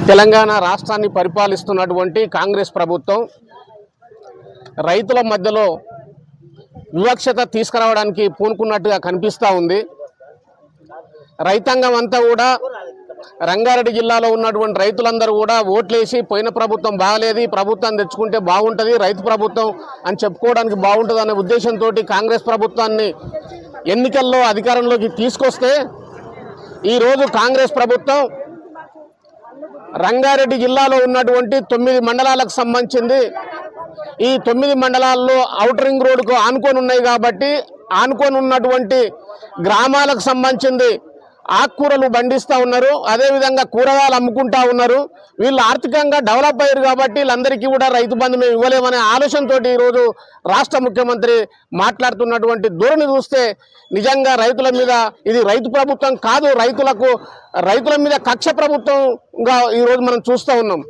తెలంగాణ రాష్ట్రాన్ని పరిపాలిస్తున్నటువంటి కాంగ్రెస్ ప్రభుత్వం రైతుల మధ్యలో వివక్షత తీసుకురావడానికి పూనుకున్నట్టుగా కనిపిస్తూ ఉంది. రైతాంగం అంతా కూడా రంగారెడ్డి జిల్లాలో ఉన్నటువంటి రైతులందరూ కూడా ఓట్లేసి పోయిన ప్రభుత్వం బాగలేదు, ప్రభుత్వం తెచ్చుకుంటే బాగుంటుంది, రైతు ప్రభుత్వం అని చెప్పుకోవడానికి బాగుంటుంది అనే ఉద్దేశంతో కాంగ్రెస్ ప్రభుత్వాన్ని ఎన్నికల్లో అధికారంలోకి తీసుకొస్తే ఈరోజు కాంగ్రెస్ ప్రభుత్వం రంగారెడ్డి జిల్లాలో ఉన్నటువంటి 9 మండలాలకు సంబంధించింది. ఈ 9 మండలాల్లో ఔటర్ రింగ్ రోడ్డుకు ఆనుకొని ఉన్నాయి కాబట్టి ఆనుకొని ఉన్నటువంటి గ్రామాలకు సంబంధించింది ఆకుకూరలు పండిస్తూ ఉన్నారు, అదేవిధంగా కూరగాయలు అమ్ముకుంటా ఉన్నారు. వీళ్ళు ఆర్థికంగా డెవలప్ అయ్యారు కాబట్టి వీళ్ళందరికీ కూడా రైతు బంధు మేము ఇవ్వలేమనే ఆలోచనతో ఈరోజు రాష్ట్ర ముఖ్యమంత్రి మాట్లాడుతున్నటువంటి ధోరణి చూస్తే నిజంగా రైతుల మీద ఇది రైతు ప్రభుత్వం కాదు, రైతుల మీద కక్ష ప్రభుత్వంగా ఈరోజు మనం చూస్తూ ఉన్నాం.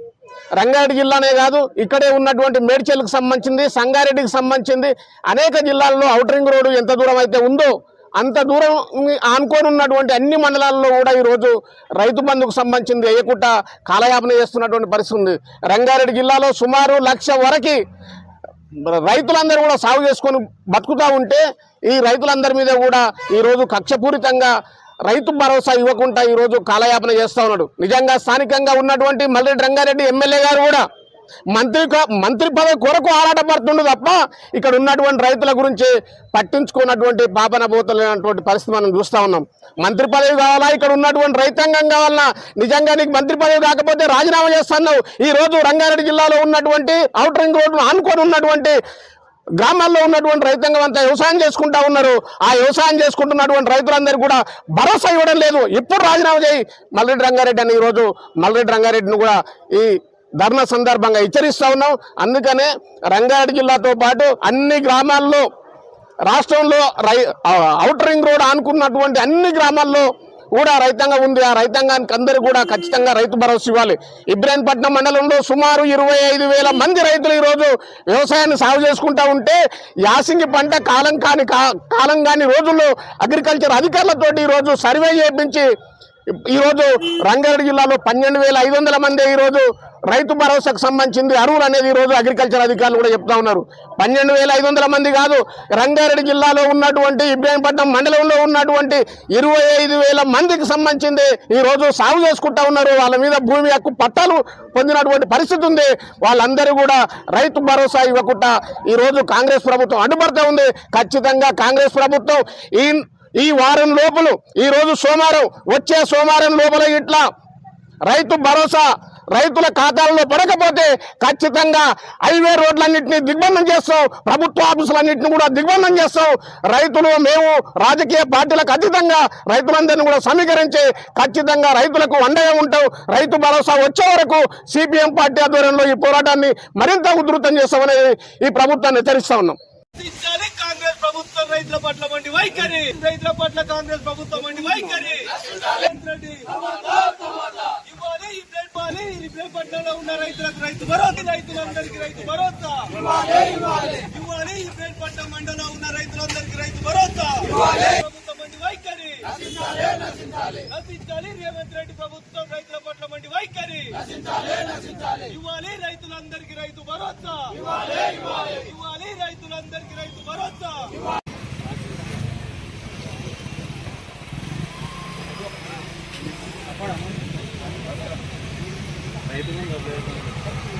రంగారెడ్డి జిల్లానే కాదు, ఇక్కడే ఉన్నటువంటి మేడ్చల్కు సంబంధించింది, సంగారెడ్డికి సంబంధించింది అనేక జిల్లాల్లో ఔటర్ రింగ్ రోడ్డు ఎంత దూరం అయితే ఉందో అంత దూరం ఆనుకొని ఉన్నటువంటి అన్ని మండలాల్లో కూడా ఈరోజు రైతు బంధుకు సంబంధించింది వేయకుండా కాలయాపన చేస్తున్నటువంటి పరిస్థితి ఉంది. రంగారెడ్డి జిల్లాలో సుమారు 1,00,000 వరకు రైతులందరూ కూడా సాగు చేసుకొని బతుకుతూ ఉంటే ఈ రైతులందరి మీద కూడా ఈరోజు కక్షపూరితంగా రైతు భరోసా ఇవ్వకుండా ఈరోజు కాలయాపన చేస్తూ ఉన్నాడు. నిజంగా స్థానికంగా ఉన్నటువంటి మల్రెడ్డి రంగారెడ్డి ఎమ్మెల్యే గారు కూడా మంత్రి పదవి కొరకు ఆరాటపడుతుండు తప్ప ఇక్కడ ఉన్నటువంటి రైతుల గురించి పట్టించుకున్నటువంటి పాపన పోతలేనటువంటి పరిస్థితి మనం చూస్తూ ఉన్నాం. మంత్రి పదవి కావాలా, ఇక్కడ ఉన్నటువంటి రైతాంగం కావాలన్నా, నిజంగా నీకు మంత్రి పదవి కాకపోతే రాజీనామా చేస్తున్నావు. ఈ రోజు రంగారెడ్డి జిల్లాలో ఉన్నటువంటి ఔటర్ రింగ్ రోడ్డు ఆనుకొని ఉన్నటువంటి గ్రామాల్లో ఉన్నటువంటి రైతాంగం అంతా వ్యవసాయం చేసుకుంటా ఉన్నారు. ఆ వ్యవసాయం చేసుకుంటున్నటువంటి రైతులందరూ కూడా భరోసా ఇవ్వడం లేదు. ఎప్పుడు రాజీనామా చేయి మల్రెడ్డి రంగారెడ్డి అని ఈరోజు మల్రెడ్డి రంగారెడ్డిని కూడా ఈ ధర్నా సందర్భంగా హెచ్చరిస్తూ ఉన్నాం. అందుకనే రంగారెడ్డి జిల్లాతో పాటు అన్ని గ్రామాల్లో రాష్ట్రంలో ఔటర్ రింగ్ రోడ్ ఆనుకున్నటువంటి అన్ని గ్రామాల్లో కూడా రైతాంగం ఉంది. ఆ రైతాంగానికి అందరూ కూడా ఖచ్చితంగా రైతు భరోసా ఇవ్వాలి. ఇబ్రాహీంపట్నం మండలంలో సుమారు 25,000 మంది రైతులు ఈరోజు వ్యవసాయాన్ని సాగు చేసుకుంటా ఉంటే యాసింగి పంట కాలం కాని రోజుల్లో అగ్రికల్చర్ అధికారులతోటి ఈరోజు సర్వే చేయించి ఈరోజు రంగారెడ్డి జిల్లాలో 12,500 మంది ఈరోజు రైతు భరోసాకు సంబంధించింది అర్హులు అనేది ఈరోజు అగ్రికల్చర్ అధికారులు కూడా చెప్తా ఉన్నారు. 12,500 మంది కాదు, రంగారెడ్డి జిల్లాలో ఉన్నటువంటి ఇబ్రాహీంపట్నం మండలంలో ఉన్నటువంటి 25,000 మందికి సంబంధించింది ఈరోజు సాగు చేసుకుంటా ఉన్నారు. వాళ్ళ మీద భూమి హక్కు పట్టాలు పొందినటువంటి పరిస్థితి ఉంది. వాళ్ళందరూ కూడా రైతు భరోసా ఇవ్వకుండా ఈరోజు కాంగ్రెస్ ప్రభుత్వం అడ్డుపడుతూ ఉంది. ఖచ్చితంగా కాంగ్రెస్ ప్రభుత్వం ఈ వారం లోపల ఈరోజు వచ్చే సోమవారం లోపల ఇట్లా రైతు భరోసా రైతుల ఖాతాల్లో పడకపోతే ఖచ్చితంగా హైవే రోడ్లన్నింటినీ దిగ్బంధం చేస్తాం, ప్రభుత్వ ఆఫీసులన్నింటినీ కూడా దిగ్బంధం చేస్తాం. రైతులు మేము రాజకీయ పార్టీలకు అతీతంగా రైతులందరినీ కూడా సమీకరించి ఖచ్చితంగా రైతులకు అండగా ఉంటాం. రైతు భరోసా వచ్చే వరకు సిపిఎం పార్టీ ఆధ్వర్యంలో ఈ పోరాటాన్ని మరింత ఉధృతం చేస్తామనేది ఈ ప్రభుత్వాన్ని హెచ్చరిస్తా ఉన్నాం. కాంగ్రెస్ ప్రభుత్వం రైతుల పట్ల మండి వైఖరి, రైతుల పట్ల కాంగ్రెస్ ప్రభుత్వం మండి వైఖరి. ఇబ్రాహీంపట్నంలో ఉన్న రైతులకు రైతు భరోసా, రైతులందరికీ రైతు భరోసా ఇవ్వాలి. ఇబ్రాహీంపట్నం మండలంలో ఉన్న రైతులందరికీ రైతు భరోసా. ప్రభుత్వం మండి వైఖరి నశించాలి. రేవంత్ రెడ్డి ప్రభుత్వం రైతుల పట్ల మండి వైఖరి ఇవ్వాలి. రైతులందరికీ రైతు భరోసా ఇవ్వాలి. రైతులందరికీ రైతు భరోసా. రైతు